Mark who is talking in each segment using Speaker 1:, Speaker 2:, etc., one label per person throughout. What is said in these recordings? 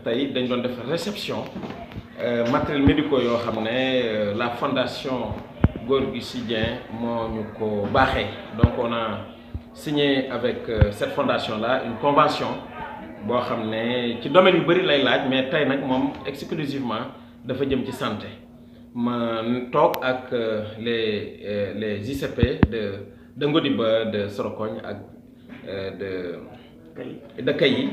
Speaker 1: tey dañ doon def réception matériels médicaux yoo xam ne la fondation Gorgui Sy Dieng moo ñu ko baaxee. Donc on a signé avec cette fondation là une convention boo xam ne ci domaine yu bëri lay laaj, mais tey nag moom exclusivement dafa jëm ci santé. Ma toog ak les ICP de Ngodiba, de Sorokogne ak de Kayi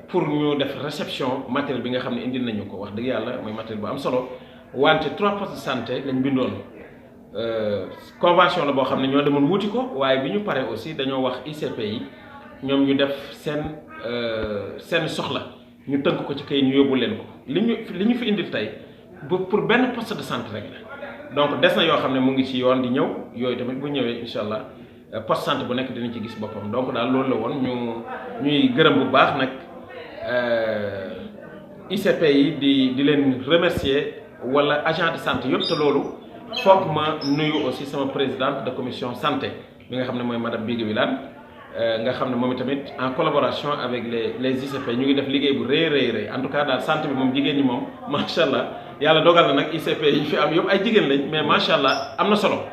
Speaker 1: pour ñu def réception matériel bi nga xam ne indil nañu ko. Wax dëgg yàlla mooy matériel bu am solo wante 3 postes de santé lañ bindoon. Convention la boo xam ne ñoo demoon wuti ko, waaye bi ñu paree aussi dañoo wax ICP yi ñoom ñu def seen soxla ñu tënk ko ci kay ñu yóbbu leen ko. li ñu fi indil tey pour benn poste de santé rek la. Donc des na yoo xam ne mu ngi ci yoon di ñëw, yooyu tamit bu ñëwee incha allah poste santé bu nekk dinañ ci gis boppam. Donc daal loolu la woon ñuy gërëm bu baax nag ICP yi di leen remercier wala agent de santé yëpp. Te loolu foog ma nuyu aussi sama présidente de commission santé bi nga xam ne mooy madame Bigué Wilane nga xam ne moom tamit en collaboration avec les ICP ñu ngi def liggéey bu rëy. En tout cas daal santé bi moom jigéen ñi moom macha allah yàlla dogal na nag ICP yi fi am yëpp ay jigéen lañ, mais macha allah am na solo.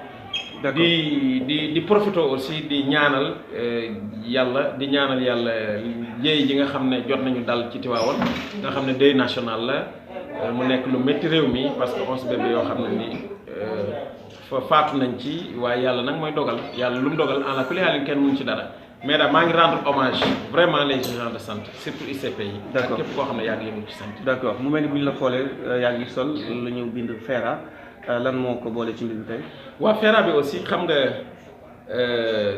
Speaker 1: di profité aussi di ñaanal yàlla jéey ji nga xam ne jot nañu dal ci Tivaouane nga xam ne deuil national la mu nekk lu métti réew mi parce que 11 bébé yoo xam ne ni fa faatu nañ ci, waaye yàlla nag mooy dogal, yàlla lu mu dogal en la kulli haal kenn mënu ci dara. Mais daal maa ngi rendre hommage vraiment les agents de santé, surtout ICP yi. D'accord, képp koo xam ne yaa ngi yëngu ci santé.
Speaker 2: D'accord, mu mel ni bu ñu la xoolee yaa ngi sol la ñu bind FERA lan moo ko boole ci mbir mi tey.
Speaker 1: waaw FERA bi aussi xam nga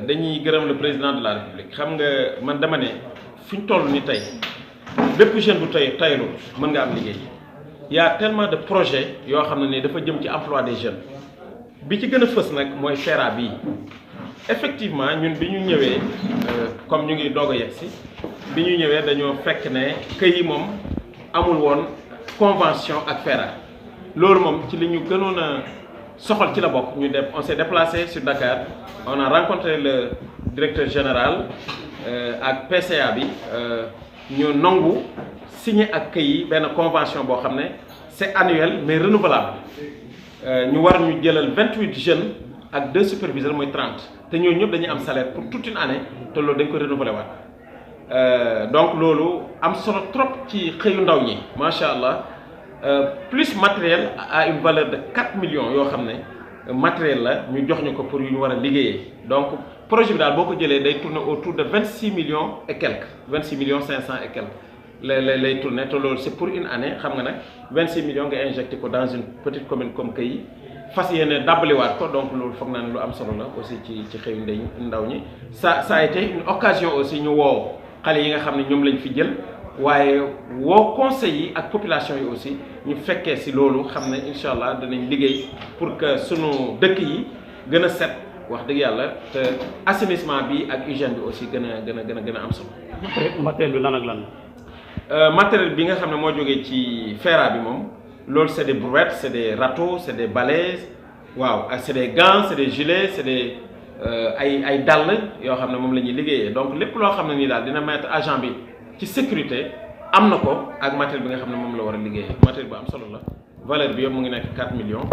Speaker 1: dañuy gërëm le président de la République. Xam nga man dama ne fi ñu toll ni tey bépp jeune bu taylu mën nga am liggéey. Il y a tellement de projets yoo xam ne ni dafa jëm ci emploi des jeunes bi ci gën a fës nag mooy FERA bii. Effectivement ñun bi ñu ñëwee comme ñu ngi doog a yegg si bi ñu ñëwee dañoo fekk ne këy yi moom amul woon convention ak FERA. Loolu moom ci li ñu gënoon a soxal ci la bokk. ñu def on s'est déplacé sur Dakar, on a rencontré le directeur général ak PCA bi ñu nangu signé ak këy yi benn convention boo xam ne c'est annuel mais renouvelable. ñu war ñu jëlal 28 jeunes ak 2 superviseurs mooy 30 te ñooñu ñëpp dañuy am salaire pour toute une année te loolu dañ ko renouveler waat. Donc loolu am solo trop ci xëyu ndaw ñi macha allah. Plus matériel à une valeur de 4 millions yoo xam ne matériel la ñu jox ñu ko pour yu ñu war a liggéeyee. Donc projet bi daal boo ko jëlee day tourner autour de 26 millions et quelques 26 millions 500 et quelques lay tourner te loolu c'est pour une année. Xam nga nag 26 millions nga injecté ko dans une petite commune comme Kayi fas yéene dàbbaliwaat ko. Donc loolu foog naa ne lu am solo la aussi ci xëyu ndaw ñi. Ça a été une occasion aussi ñu woo xale yi nga xam ne ñoom lañ fi jël. waaye woo conseil yi ak population yi aussi ñu fekkee ci loolu xam ne incha allah danañ liggéey pour que sunu dëkk yi gën a set wax dëgg yàlla te assainissement bi ak hygiène bi aussi gën a am solo.
Speaker 2: matériel bi lan ak lan.
Speaker 1: Matériel bi nga xam ne moo jógee ci FERA bi moom loolu c'est des brouettes, c'est des râteaux, c'est des balais, waaw c'est des gants, c'est des gilets, c'est des ay dàll yoo xam ne moom la ñuy liggéeyee. Donc lépp loo xam ne nii daal dina mettre agent bi ci sécurité am na ko ak matériel bi nga xam ne moom la war a liggéeyee. Matériel bu am solo la valeur bi yëpp mu ngi nekk 4 millions.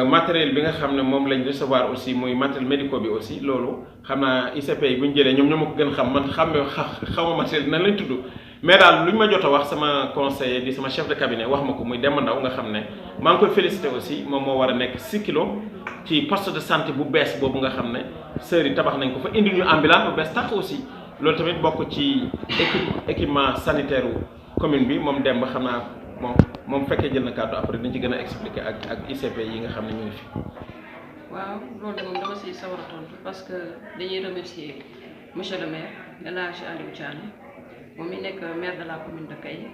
Speaker 1: Matériel bi nga xam ne moom lañ recevoir aussi muy matériel médicaux bi aussi loolu xam naa ICP yi bu ñu jëlee ñoom ñoo ma ko gën xam man xawma matériel nan lañ tudd. Mais daal lu ñu ma jot a wax sama conseiller di sama chef de cabinet wax ma ko muy Demba Ndaw nga xam ne maa ngi koy féliciter aussi moom moo war a nekk 6 kilos ci poste de santé bu bees boobu nga xam ne sœurs yi tabax nañ ko fa indi ñu ambulance bu bees tax aussi. Loolu tamit bokk ci équipement sanitaire commune bi moom Demba xam naa moom fekkee jël na kàddu après dañ ci gën a expliquer ak ICP yi nga xam ne ñu ngi fi.
Speaker 3: waaw loolu de moom dama siy sawar a tontu parce que dañuy remercier monsieur le maire El Hadj Aliou Thiané moom mi nekk maire de la commune de Kayi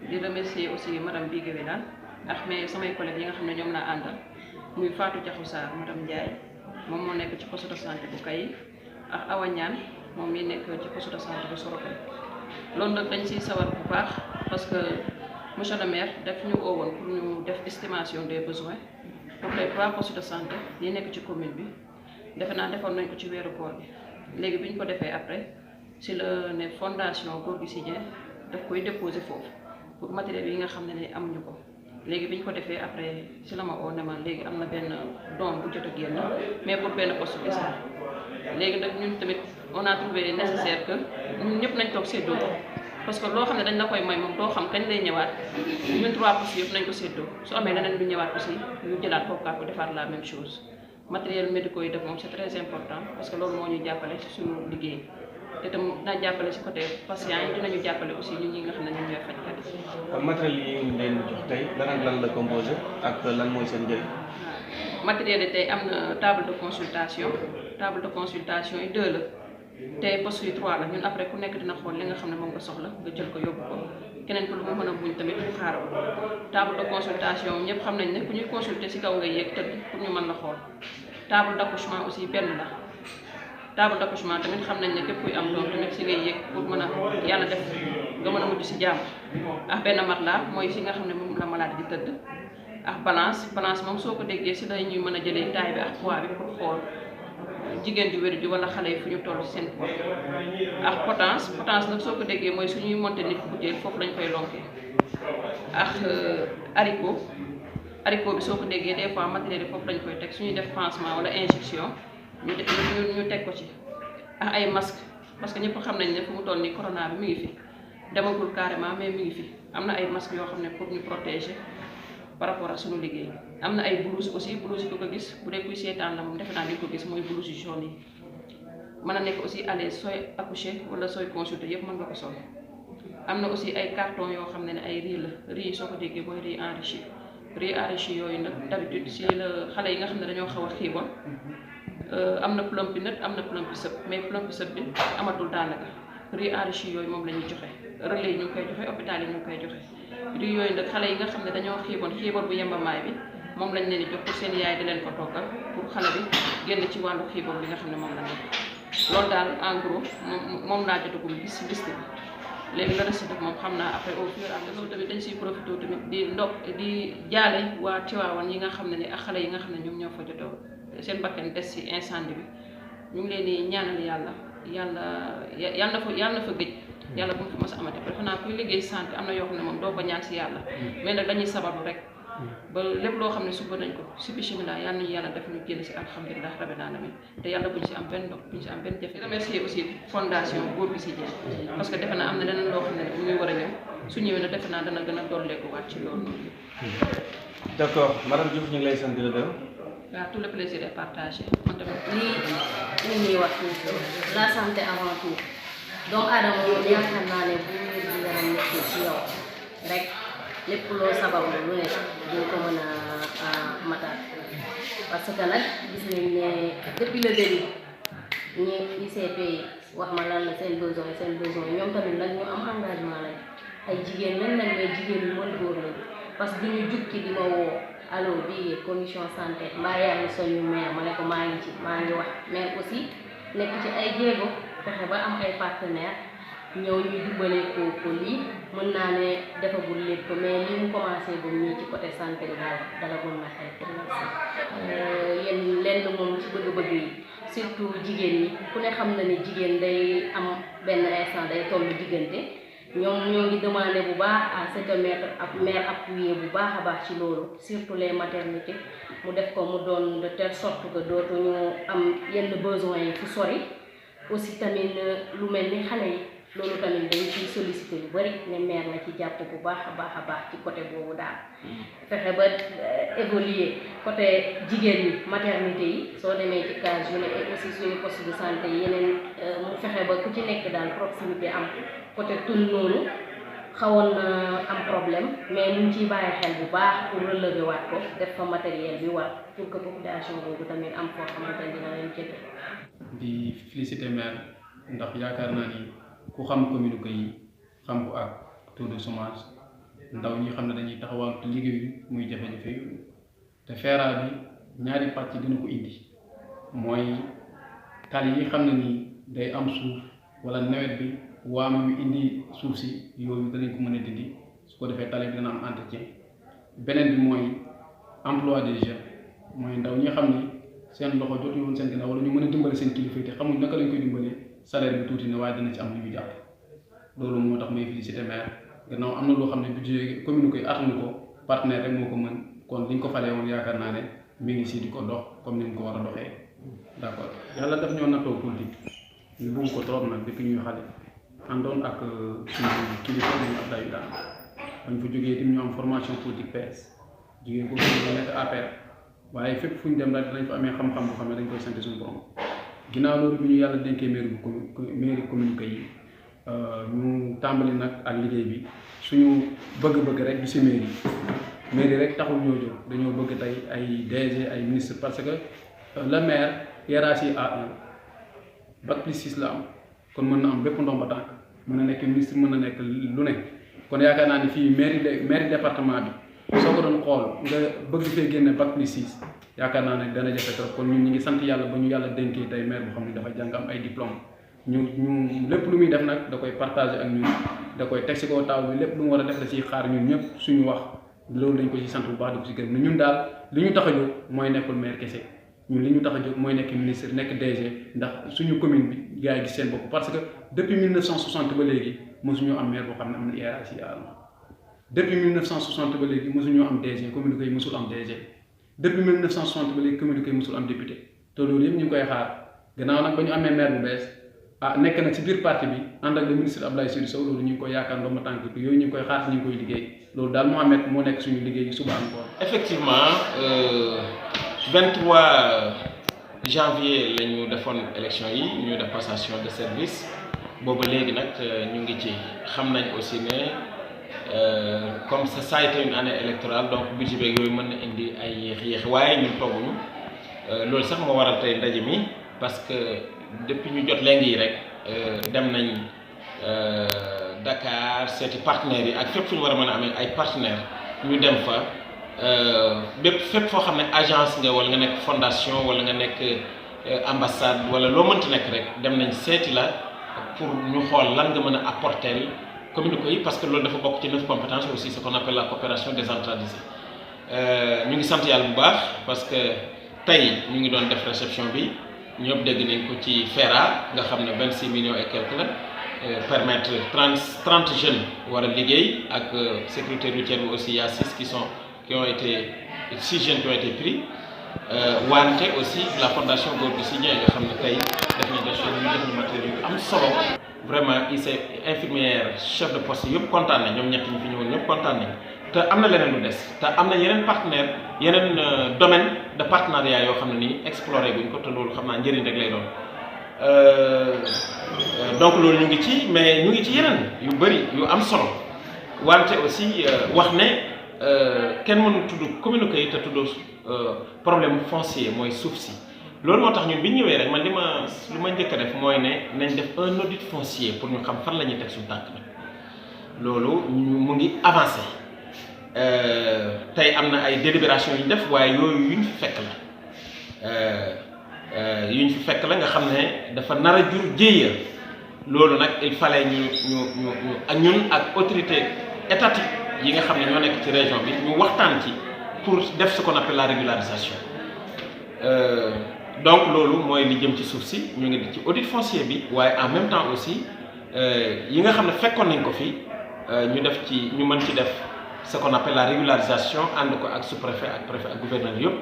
Speaker 3: di remercier aussi madame Bigué Wilane ak mais samay collègues yi nga xam ne ñoom laa àndal muy Fatou Diakhou Sarr madame Ndiaye moom moo nekk ci poste de santé bu Kayi ak Awa Niane moom mi nekk ci poste de santé bu Sorokoy. Loolu nag dañ siy sawar bu baax parce que monsieur le maire daf ñu oowoon pour ñu def estimation des besoins pour les 3 postes de santé yi nekk ci commune bi defe naa defoon nañ ko ci weeru koor bi léegi bi ñu ko defee après si la ne fondation Gorgui Sy Dieng daf koy déposer foofu pour matériel yi nga xam ne amuñu ko léegi bi ñu ko defee après si la ma oo ne ma léegi am na benn don bu jot a génn mais pour benn poste spécial léegi nag ñun tamit on a trouvé nécessaire que ñun ñëpp nañ toog séddoo ko parce que loo xam ne dañ la koy may moom doo xam kañ lay ñëwaat ñun 3 postes yëpp nañ ko séddoo su amee leneen lu ñëwaat aussi ñu jëlaat kookaat ko defaat la même chose matériel médicaux yi def moom c'est très important parce que loolu moo ñuy jàppale ci suñu liggéey te tam naa jàppale ci côté patient yi dinañu jàppale aussi ñun ñi nga xam ne ñun ñooy fajkat yi.
Speaker 2: matériel yi ñu leen jox tey lan ak lan la composé ak lan mooy seen njëriñ.
Speaker 3: matériel yi tey am na table de consultation yi 2 la tey poste yi 3 la ñun après ku nekk dina xool li nga xam ne moom nga soxla nga jël ko yóbbu ko keneen ko lu mu mën a buñ tamit xaaral ko table de consultation ñëpp xam nañ ne ku ñuy consulter ci kaw ngay yéeg tëdd pour ñu mën la xool table d'accouchement aussi benn la table d'accouchement tamit xam nañ ne képp kuy am doom tamit ci ngay yéeg pour mën a yàlla def nga mën a mujj ci jàmm ak benn matelas mooy fi nga xam ne moom la malade di tëdd ak balance moom soo ko déggee ci la ñuy mën a jëlee taille bi ak poids bi pour xool jigéen ju wér ji wala xale yi fu ñu toll ci seen poids ak potence nag soo ko déggee mooy suñuy monter nit butéel foofu lañ koy lonkee ak haricot bi soo ko déggee des fois matériel yi foofu lañ koy teg suñuy def pansement wala injection ñu teg ko ci ak ay masque parce que ñëpp xam nañ ne fu mu toll nii corona bi mi ngi fi demagul carrément mais mi ngi fi am na ay masque yoo xam ne pour ñu protéger par rapport ak suñu liggéey am na ay blouse aussi blouse yi ko gis bu dee kuy seetaan la moom defe naa di ko gis mooy blouse yu jaune yi mën a nekk aussi à l'aise sooy accoucher wala sooy consulter yëpp mën nga ko sol am na aussi ay carton yoo xam ne ay riz la riz yi soo ko déggee mooy riz enrichi yooyu nag d'habitude si la xale yi nga xam ne dañoo xaw a xiiboon am na plompi nët am na plompi sëb mais plompi sëb bi amatul daanaka riz enrichi yooyu moom la ñuy joxe relais yi ñu ngi koy joxe hôpital yi ñu ngi koy joxe riz yooyu nag xale yi nga xam ne dañoo xiiboon bu yembamaay bi moom lañ leen di jox pour seen yaay di leen ko toggal pour xale bi génn ci wàllu xiiboon bi nga xam ne moom la nekk loolu daal en gros moom laa jotagum gis liste bi léegi la reste def moom xam naa après au fur et à mesure tamit dañ siy profité tamit di jaale waa Tivaouane yi nga xam ne ni ak xale yi nga xam ne ñoom ñoo fa jotoo seen bakkan des ci incendie bi ñu ngi leen di ñaanal yàlla na fa gëj yàlla bu mu fi mos a amati defe naa kuy liggéey santé am na yoo xam ne moom doo ko ñaan ci yàlla mais nag dañuy sabablu rek ba lépp loo xam ne suba nañ ko ci bismillah yàlla nañu yàlla def ñu génn ci alhamdulilah rabbil alamin te yàlla buñ ci am benn ndox buñ ci am benn jafe remercier aussi fondation Góor gi ci Dieng parce que defe naa am na leneen loo xam ne mu ngi war a ñëw su ñëwee na defe naa dana gën a dolleeku waat ci loolu noonu.
Speaker 2: d'accord madame Diouf ñu ngi lay sant di la gërëm.
Speaker 3: waaw tout le plaisir est partagé man tamit.
Speaker 4: lii ñuy wax la santé avant tout donc Adama moom yaakaar naa ne bu ñu yaram nekkee ci yow rek lépp loo sabab lu ne di ko mën a matal parce que nag gis nañ ne depuis le début ñi ICP yi wax ma lan la seen besoin ñoom tamit nag ñu am engagement lañ ay jigéen lañ nag mais jigéen ñu mën góor lañ parce que duñu jukki di ma woo allo bii commission santé mbaa yaa ngi soñu maire ma ne ko maa ngi wax mais aussi nekk ci ay jéego fexe ba am ay partenaires ñëw ñuy dimbale ko lii mën naa ne defagul lépp mais li mu commencé ba ñii ci côté santé bi daal dala gën na xel pour l'instant yéen lenn moom ci bëgg-bëgg yi surtout jigéen ñi ku ne xam na ne jigéen day am benn instant day tollu diggante ñoom ñoo ngi demandé bu baax à ce que mère appuyé bu baax a baax ci loolu surtout les maternités mu def ko mu doon de telle sorte que dootuñu am yenn besoins yi fu sori aussi tamit lu mel ni xale yi loolu tamit dañ ciy sollicité lu bari ne mère na ci jàpp bu baax a baax ci côté boobu daal fexe ba évoluer côté jigéen ñi maternité yi soo demee ci case yu ne et aussi suñu poste de santé yi yeneen mu fexe ba ku ci nekk daal proximité am côté tun noonu xawoon na am problème mais ñu ngi ciy bàyyi xel bu baax pour relever waat ko def fa matériel bi war pour que population boobu tamit am foo xamante ne dina leen jënd.
Speaker 5: di féliciter maire ndax yaakaar naa ni ku xam communiqué yi xam ko ak taux de chômage ndaw ñi xam ne dañuy taxawal te liggéeyu muy jafe-jafe yooyu te FERA bi ñaari pàcc dina ko indi mooy tali yi xam ne nii day am suuf wala nawet bi waam yu indi suuf si yooyu danañ ko mën a dindi su ko defee tali bi dana am entretien beneen bi mooy emploi des jeunes mooy ndaw ñi xam ni seen loxo jotu woon seen ginnaaw wala ñu mën a dimbale seen kilifa te xamuñ naka lañ koy dimbalee salaire bi tuuti ne waaye dana ci am lu ñu jàpp loolu moo tax may félicité maire gannaaw am na loo xam ne budget commune koy attanu ko partenaire rek moo ko mën kon li ñu ko falee woon yaakaar naa ne mi ngi si di ko dox comme ni mu ko war a doxee d'accord yàlla daf ñoo nattoo politique ñu bëgg ko trop nag depuis ñuy xale àndoon ak suñu kilifa ñu Abdoulaye Dane bañ fa jógee tim ñu am formation politique PS jógee ko ñu nekk APR waaye fépp fu ñu dem rek dinañ fa amee xam-xam boo xam ne dañ koy sant suñu borom ginnaaw loolu bi ñu yàlla dénkee mairie commune Kay ñu tàmbali nag ak liggéey bi suñu bëgg-bëgg rek du si mairie rek taxul ñoo jóg dañoo bëgg tey ay DG ay ministre parce que le maire hiérarchie A1 bac plus 6 la am kon mën na am bépp ndomba tànk mën na nekk ministre mën na nekk lu nekk kon yaakaar naa ni fii mairie département bi soo ko doon xool nga bëgg fee génne bac plus 6 yaakaar naa ne dana jafe trop kon ñun ñu ngi sant yàlla ba ñu yàlla dénkee tey maire boo xam ne dafa jàng am ay diplôme ñu lépp lu muy def nag da koy partager ak ñun da koy teg si kaw taw bi lépp lu mu war a def da ciy xaar ñun ñëpp suñu wax loolu dañ ko ci sant bu baax di ko ci gërëm ñun daal li ñu tax a jóg mooy nekkul maire kese ñun li ñu tax a jóg mooy nekk ministre nekk DG ndax suñu commune bi gars yi gis seen bopp parce que depuis 1960 ba léegi mosuñu am maire boo xam ne am na hiérarchie depuis 1960 ba léegi mosuñu am DG commune Kay mosul am DG depuis 1960 ba léegi commune Kay mosul am député te loolu yëpp ñu ngi koy xaar gannaaw nag ba ñu amee maire bu bees nekk na ci biir parti bi ànd ak le ministre Abdoulaye Seydou Sow loolu ñu ngi koy yaakaar ndox ma tànk yooyu ñu ngi koy xaar ñu ngi koy liggéey loolu daal Mohamed moo nekk suñu liggéey suba encore.
Speaker 1: effectivement 23 janvier la ñu defoon élection yi ñu def passation de service booba léegi nag ñu ngi ci xam nañ aussi ne comme ça a été une année électorale donc budget beeg yooyu mën na indi ay yéex-yéex waaye ñun tooguñu loolu sax moo waral tey ndaje mi parce que depuis ñu jot léegi yi rek dem nañ Dakar seeti partenaires yi ak fépp fu ñu war a mën a amee ay partenaires ñu dem fa fépp foo xam ne agence nga wala nga nekk fondation wala nga nekk ambassade wala loo mënti nekk rek dem nañ seeti la pour ñu xool lan nga mën a apporter commune Kay parce que loolu dafa bokk ci 9 compétences aussi ce qu'on appelle la coopération décentralisée ñu ngi sant yàlla bu baax parce que tey ñu ngi doon def réception bi ñëpp dégg nañ ko ci FERA nga xam ne 26 millions et quelques la permettre 30 jeunes war a liggéey ak sécurité routière bi aussi il y a 6 qui ont été 6 jeunes qui ont été pris wante aussi la fondation Gorgui Sy Dieng nga xam ne tey def nañ def ñu def matériel yu am solo vraiment infirmière chef de poste yëpp kontaan nañ ñoom ñett ñi fi ñëwoon ñëpp kontaan nañ te am na leneen lu des te am na yeneen partenaire yeneen domaine de partenariat yoo xam ne nii exploré guñ ko te loolu xam naa njëriñ rek lay doon donc loolu ñu ngi ci mais ñu ngi ci yeneen yu bëri yu am solo wante aussi wax ne kenn mënul tudd commune Kay te tudd problème foncier mooy suuf si loolu moo tax ñun bi ñu ñëwee rek man li ma njëkk a def mooy ne nañ def un audit foncier pour ñu xam fan la ñuy teg suñu tànk nag loolu mu ngi avancé tey am na ay délibération yu ñu def waaye yooyu yuñ fi fekk la nga xam ne dafa nar a jur jéeya loolu nag il fallait ñu ak ñun ak autorité étatique yi nga xam ne ñoo nekk ci région bi ñu waxtaan ci pour def ce qu'on appelle la régularisation donc loolu mooy li jëm ci suuf si ñu ngi ci audit foncier bi waaye en même temps aussi yi nga xam ne fekkoon nañ ko fi ñu mën ci def ce qu'on appelle la régularisation ànd ko ak sous-préfet ak préfet ak gouverneur yëpp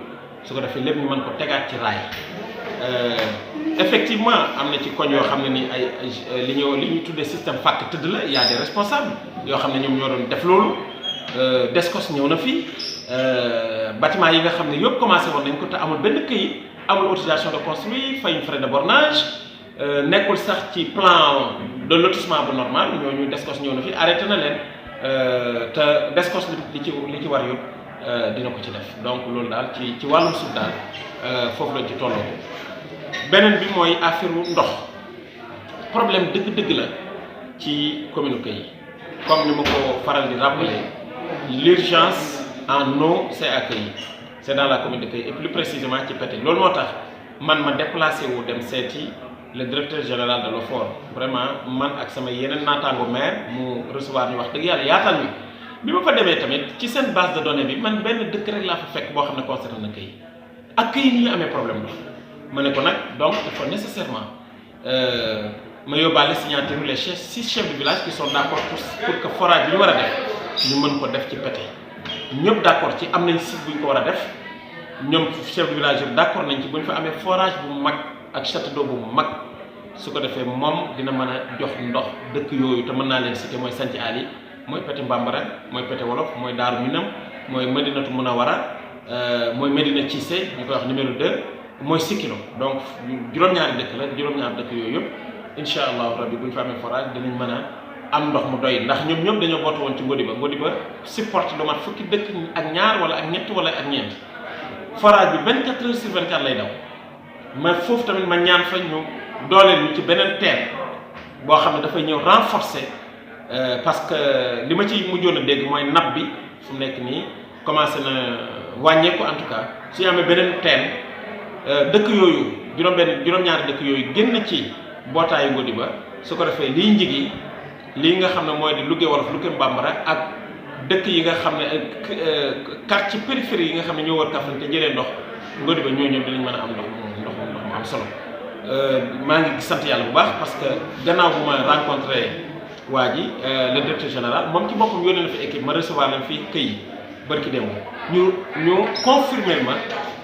Speaker 1: su ko defee lépp ñu mën ko tegaat ci raay effectivement am na ci koñ yoo xam ne ni ay li ñu tuddee système fàkk tëdd la y a des responsables yoo xam ne ñoom ñoo doon def loolu Descos ñëw na fi bâtiment yi nga xam ne yëpp commencé woon nañ ko te amul benn këyit amul autorisation de construire fay frais de bornage nekkul sax ci plan de lotissement bu normal ñooñu Descos ñëw na fi arrêté na leen te Descos li ci war yëpp dina ko ci def donc loolu daal ci wàllum suuf daal foofu lañ ci tolloo beneen bi mooy affaire ndox problème dëgg-dëgg la ci commune Kay comme ni ma ko faral di rappeler l'urgence en eau c'est à Kay c'est dans la commune de Kay et plus précisément ci Pété loolu moo tax man ma déplacé wu dem seeti le directeur général de l'OFOR vraiment man ak sama yeneen naataango maire mu recevoir ñu wax dëgg yàlla yaatal ñu bi ma fa demee tamit ci seen base de données bi man benn dëkk rek laa fa fekk boo xam ne concerné na Kay ak Kay ni ñu amee problème ndox ma ne ko nag donc il faut nécessairement ma yóbbaale signature les 6 chefs de village qui sont d'accord pour que forage bi ñu war a def ñu mën ko def ci Pété ñëpp d'accord ci am nañ site bu ñu ko war a def ñoom chef de village yëpp d'accord nañ ci bu ñu fa amee forage bu mag ak château d'eau bu mag su ko defee moom dina mën a jox ndox dëkk yooyu te mën naa leen citer mooy Santhi Ali mooy Pété Mbambara mooy Pété Wolof mooy Daaru Minam mooy Madinatu Munawara mooy Medina Cissé ñu koy wax numéro 2 mooy Sikilo donc juróom-ñaari dëkk la juróom-ñaari dëkk yooyu yëpp incha allahu rabbi bu ñu fa amee forage dinañ mën a am ndox mu doy ndax ñoom ñëpp dañoo bootu woon ci Ngodiba Ngodiba supporte lu mat fukki dëkk ak ñaar wala ak ñett wala ak ñeent forage bi 24 heures sur 24 lay daw mais foofu tamit ma ñaan fa ñu dooleel ñu ci beneen teen boo xam ne dafay ñëw renforcer parce que li ma ci mujjoon a dégg mooy nappe bi fu mu nekk nii commencé na wàññeeku en tout cas su ñu amee beneen teen dëkk yooyu juróom-ñaari dëkk yooyu génn ci bootaayu Ngodiba su ko defee liy njigi lii nga xam ne mooy di Louga Wolof Louga Mbambara ak dëkk yi nga xam ne quartier périphérie yi nga xam ne ñoo war Kaffrine te jëlee ndox Ngodiba ñoo ñëw dinañ mën a am ndox mu am solo maa ngi sant yàlla bu baax parce que gannaaw bu ma rencontré waa ji le directeur général moom ci boppam yónnee na fi équipe ma recevoir leen fii këy barki démb ñu confirmer ma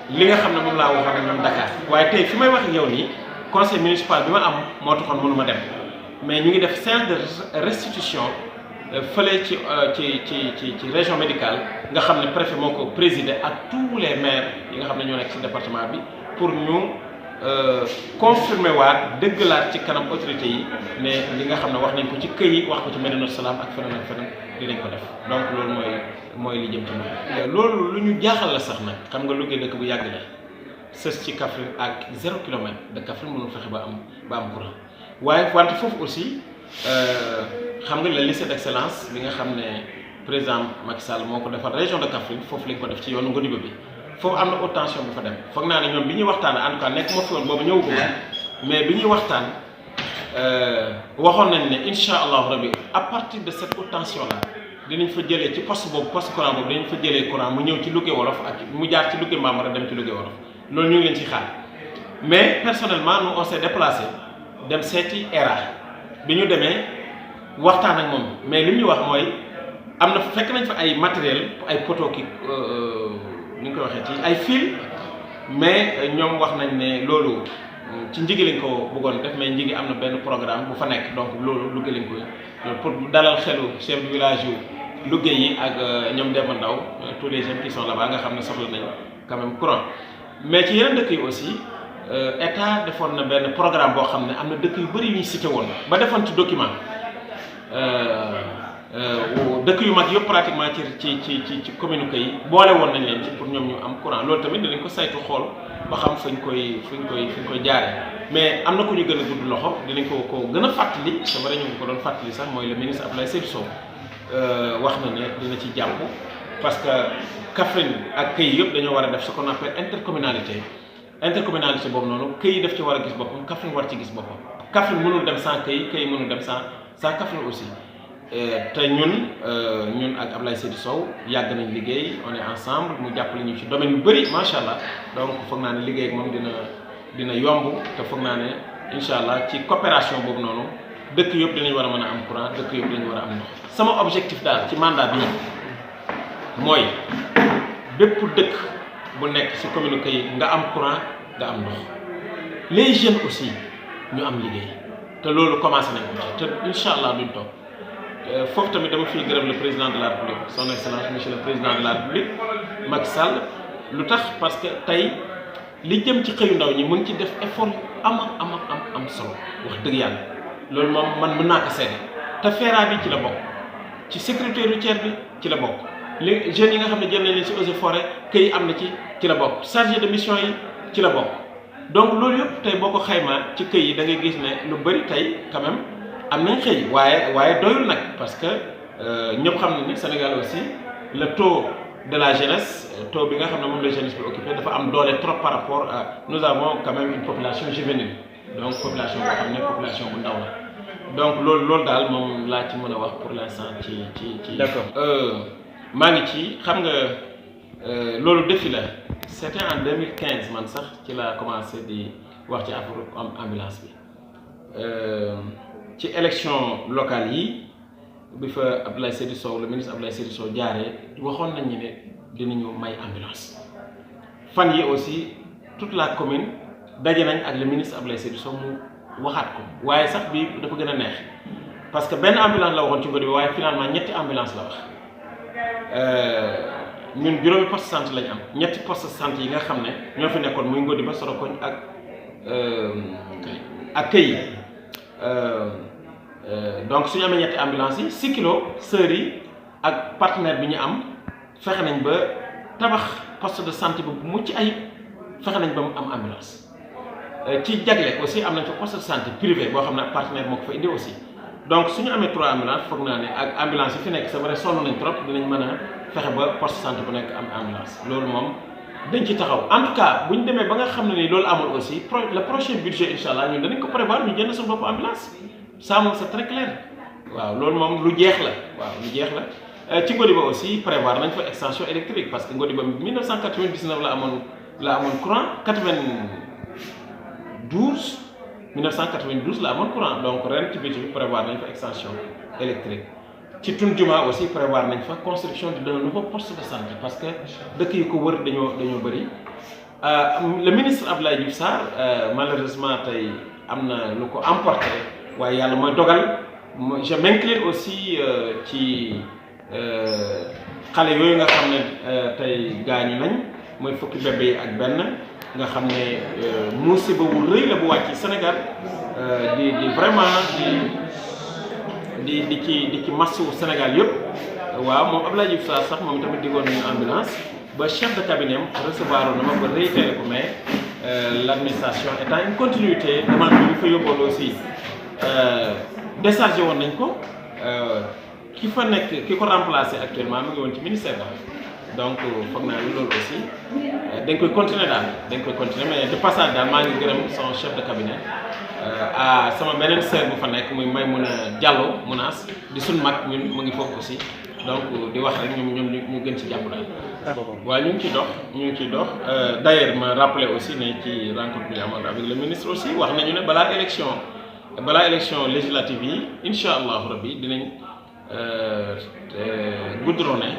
Speaker 1: li nga xam ne moom laa waxoon ak ñoom Dakar waaye tey fi may wax ak yow nii conseil municipal bi ma am moo taxoon mënu ma dem mais ñu ngi def séance de restitution fële ci région médicale nga xam ne préfet moo ko présider ak tous les maires yi nga xam ne ñoo nekk ci département bi pour ñu confirmer waat dëggalaat ci kanam autorité yi ne li nga xam ne wax nañ ko ci këy wax ko ci Médina Salaam ak feneen ak feneen dinañ ko def donc loolu mooy li jëm ci ndox loolu lu ñu jaaxal la sax nag xam nga Louga dëkk bu yàgg la sës ci Kaffrine ak 0 kilomètre de Kaffrine mënul fexe ba am courant waaye wante foofu aussi xam nga le lycée d'excellence bi nga xam ne président Macky Sall moo ko defar région de Kaffrine foofu lañ ko def ci yoonu Ngodiba bi foofu am na haute tension bu fa dem foog naa ne ñoom bi ñuy waxtaan en tout cas nekk moo fi woon boobu ñëw ko mais bi ñuy waxtaan waxoon nañ ne incha allahu rabbi à partir de cette haute tension là dinañ fa jëlee ci poste courant boobu dinañ fa jëlee courant mu ñëw ci Louga Wolof ak mu jaar ci Louga Mbambara dem ci Louga Wolof loolu ñu ngi leen ci xaar mais personnellement nous on s'est déplacé dem seeti ERA bi ñu demee waxtaan ak moom mais li mu ñu wax mooy am na fekk nañ fa ay matériel ay poteau ki ni ñu koy waxee ci ay fil mais ñoom wax nañ ne loolu ci njigi lañ ko bëggoon def mais njigi am na benn programme bu fa nekk donc loolu Louga lañ koy pour dalal xelu chef de village yu Louga yi ak ñoom Demba Ndaw tous les jeunes qui sont là-bas nga xam ne soxla nañ quand même courant mais ci yeneen dëkk yi aussi état defoon na benn programme boo xam ne am na dëkk yu bëri yu ñu cité woon ba defoon ci document dëkk yu mag yëpp pratiquement ci commune yi boole woon nañ leen ci pour ñoom ñu am courant loolu tamit dinañ ko saytu xool ba xam fuñ koy jaaree mais am na ku ñu gën a gudd loxo dinañ ko gën a fàttali c'est vrai ñu ngi ko doon fàttali sax mooy le ministre Abdoulaye Seydou Sow wax na ne dina ci jàpp parce que Kaffrine ak këy yëpp dañoo war a def ce qu'on appelle intercommunalité boobu noonu këy daf ci war a gis boppam Kaffrine war ci gis boppam Kaffrine mënul dem sans këy mënul dem sans Kaffrine aussi te ñun ak Abdoulaye Seydou Sow yàgg nañ liggéey on est ensemble mu jàppale ñu ci domaine yu bëri macha allah donc foog naa ne liggéey ak moom dina yomb te foog naa ne incha allah ci coopération boobu noonu dëkk yëpp dinañ war a mën a am courant dëkk yëpp dinañ war a am ndox. sama objectif daal ci mandat bi mooy bépp dëkk bu nekk ci commune Kayit nga am courant nga am ndox les jeunes aussi ñu am liggéey te loolu commencé nañ ko te incha allah duñ toog. foofu tamit dama fiy gërëm le président de la République son excellence monsieur le président de la République Macky Sall lu tax parce que tey li jëm ci xëyu ndaw ñi mu ngi ci def effort am solo wax dëgg yàlla loolu moom man mën naa ko seede te FERA bi ci la bokk ci sécurité routière bi ci la bokk les jeunes yi nga xam ne jël nañ leen ci eaux et forêt këy am na ci la bokk chargé de mission yi ci la bokk donc loolu yëpp tey boo ko xaymaa ci këy yi da ngay gis ne lu bëri tey quand même am nañ xëy waaye doyul nag parce que ñëpp xam nañ ne Sénégal aussi le taux de la jeunesse taux bi nga xam ne moom la jeunesse bi occupé dafa am doole trop par rapport à nous avons quand même une population juvénile donc population boo xam ne population bu ndaw la donc loolu daal moom laa ci mën a wax pour l'instant ci
Speaker 2: d'accord
Speaker 1: maa ngi ci xam nga loolu défi la c'était en 2015 man sax ci laa commencé di wax ci affaire ambulance bi ci élection locale yi bi fa Abdoulaye Seydou Sow le ministre Abdoulaye Seydou Sow jaaree waxoon nañu ne dinañu may ambulance fan yi aussi toute la commune daje nañ ak le ministre Abdoulaye Seydou Sow mu waxaat ko waaye sax bi dafa gën a neex parce que benn ambulance la waxoon ci Ngodi bi waaye finalement ñetti ambulance la wax ñun juróomi poste santé lañ am ñetti poste santé yi nga xam ne ñoo fi nekkoon muy Ngodi ba Sorokoñ ak Këy donc suñu amee ñetti ambulance yi 6 kilos sœurs yi ak partenaire bi ñu am fexe nañ ba tabax poste de santé bu mucc ayib fexe nañ ba mu am ambulance ci jagle aussi am nañ fa poste de santé privé boo xam ne partenaire moo ko fa indi aussi donc suñu amee 3 ambulance foog naa ne ak ambulance yi fi nekk c'est vrai sonn nañ trop dinañ mën a fexe ba poste de santé bu nekk am ambulance loolu moom dañ ci taxaw en tout cas bu ñu demee ba nga xam ne ni loolu amul aussi le prochain budget incha allah ñun danañ ko prévoir ñu jënd suñu bopp ambulance ça moom c'est très clair waaw loolu moom lu jeex la waaw lu jeex la ci Ngodi ba aussi prévoir nañ fa extension électrique parce que Ngodi ba 1999 la amoon courant 1992 la amoon courant donc ren ci budget bi prévoir nañ fa extension électrique ci Tunjuma aussi prévoir nañ fa construction d'un nouveau poste de santé parce que dëkk yi ko wër dañoo bëri le ministre Abdoulaye Diouf Sarr malheureusement tey am na lu ko emporté waaye yàlla mooy dogal je m'incline aussi ci xale yooyu nga xam ne tey gaañu nañ mooy fukki bébé yi ak benn nga xam ne musiba bu rëy la bu wàcc Sénégal di vraiment di ci masu Sénégal yëpp waaw moom Abdoulaye Diouf Sarr sax moom tamit diggoon nañu ambulance ba chef de cabinet am recevoir na ma ba réitéré ko mais l'administration étant une continuité demande bi ñu fa yóbboon aussi déchargé woon nañ ko ki fa nekk ki ko remplacé actuellement mu ngi woon ci ministère ba donc foog naa ni loolu aussi dañ koy continuer daal mais de passage daal maa ngi gërëm son chef de cabinet sama beneen sœur bu fa nekk muy Maymouna Diallo Mounas di suñ mag ñun mu ngi foofu aussi donc di wax rek ñoom ñu gën ci jàpp daal. waaw ñu ngi ciy dox d'ailleurs ma rappelé aussi ne ci rencontre bi ñu amoon avec le ministre aussi wax nañu ne balaa élection législative yi incha allahu rabbi dinañ goudronné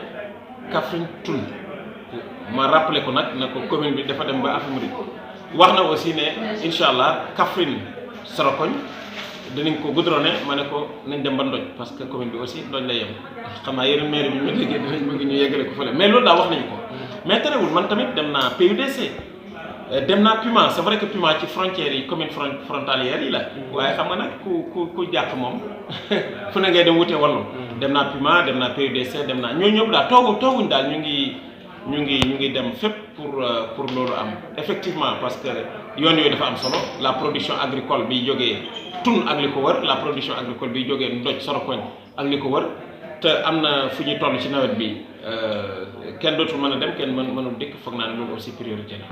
Speaker 1: Kaffrine Thioune ma rappelé ko nag na ko commune bi dafa dem ba Afamri wax na aussi ne incha allah Kaffrine Sorokoñ dinañ ko goudronné ma ne ko nañ dem ba Ndoj parce que commune bi aussi Ndoj la yem xam naa yeneen maire bi ñu déggee dinañ bëgg ñu yeggale ko fële mais loolu daal wax nañu ko mais terewul man tamit dem naa PUDC dem naa Puma c'est vrai que Puma ci frontières yi commune frontalière yi la waaye xam nga nag ku jàq moom fu ne ngay dem wute wallu dem naa Puma dem naa PUDC dem naa ñooñu ñëpp daal tooguñ daal ñu ngi dem fépp pour loolu am effectivement parce que yoon yooyu dafa am solo la production agricole bi jógee Tun ak li ko wër la production agricole bi jógee Ndoj Sorokoñ ak li ko wër te am na fu ñu toll ci nawet bi kenn dootul mën a dem kenn mënul dikk foog naa ne loolu aussi priorité la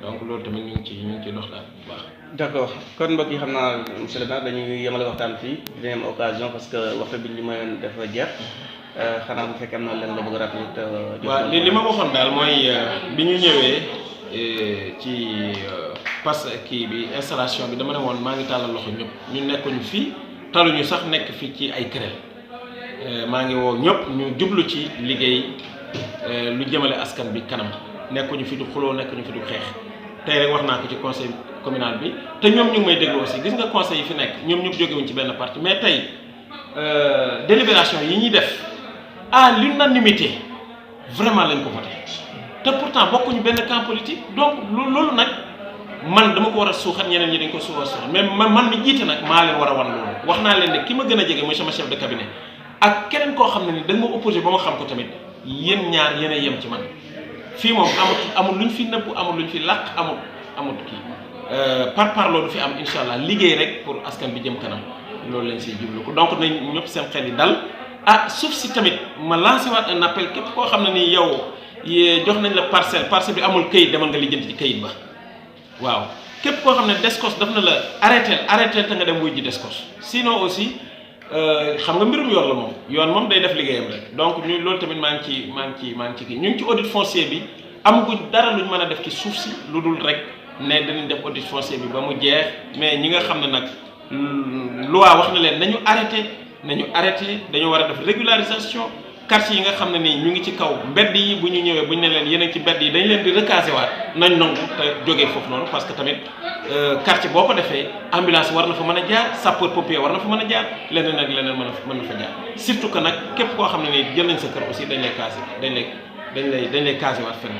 Speaker 1: donc loolu tamit ñu ngi ciy dox daal bu baax.
Speaker 2: d'accord kon mbokk yi xam naa monsieur le maire dañuy yemale waxtaan fii dinañ am occasion parce que waxtu bi li ma dafa jeex xanaa bu fekkee am na leen la bëgg a rappeler te.
Speaker 1: waaw li ma waxoon daal mooy bi ñu ñëwee ci parce que kii bi installation bi dama ne woon maa ngi tàllal loxo ñëpp ñu nekkuñu fii taluñu sax nekk fii ci ay kuréel maa ngi woo ñëpp ñu jublu ci liggéey lu jëmale askan bi kanam nekkuñu fi du xuloo nekkuñu fi du xeex tey rek wax naa ko ci conseil communal bi te ñoom ñu ngi may déglu aussi gis nga conseil yi fi nekk ñoom ñëpp jógewuñ ci benn parti mais tey délibération yi ñuy def à l'unanimité vraiment lañ ko voté te pourtant bokkuñu benn camp politique donc loolu nag man dama ko war a suuxat ñeneen ñi dañ ko suuxat mais man mi jiite nag maa leen war a wan loolu wax naa leen ne ki ma gën a jege mooy sama chef de cabinet ak keneen koo xam ne ni da nga ma opposé ba ma xam ko tamit yéen ñaar yéen a yem ci man fii moom amul luñ fi nëbb amul luñ fi làq amul kii par loolu fi am incha allah liggéey rek pour askan bi jëm kanam loolu lañ siy jublu ko donc nañ ñëpp seen xel yi dal suuf si tamit ma lancé waat un appel képp koo xam ne nii yow jox nañ la parcelle bi amul këyit demal nga lijjanti ci këyit ba waaw képp koo xam ne DSCOS daf na la arrêté te nga dem wuy ji DSCOS sinon aussi xam nga mbirum yoon la moom yoon moom day def liggéeyam rek donc ñu loolu tamit maa ngi ci kii ñu ngi ci audit foncier bi amaguñ dara luñ mën a def ci suuf si lu dul rek ne danañ def audit foncier bi ba mu jeex mais ñi nga xam ne nag loi wax na leen nañu arrêté dañu war a def régularisation quartier yi nga xam ne nii ñu ngi ci kaw mbedd yi bu ñu ñëwee bu ñu ne leen yéen ci mbedd yi dañ leen di recaser waat nañ nangu te jógee foofu noonu parce que tamit quartier boo ko defee ambulance war na fa mën a jaar sapeur pompier war na fa mën a jaar leneen ak leneen mën na fa jaar surtout que nag képp koo xam ne nii jël nañ sa kër aussi dañ lay caser waat fenn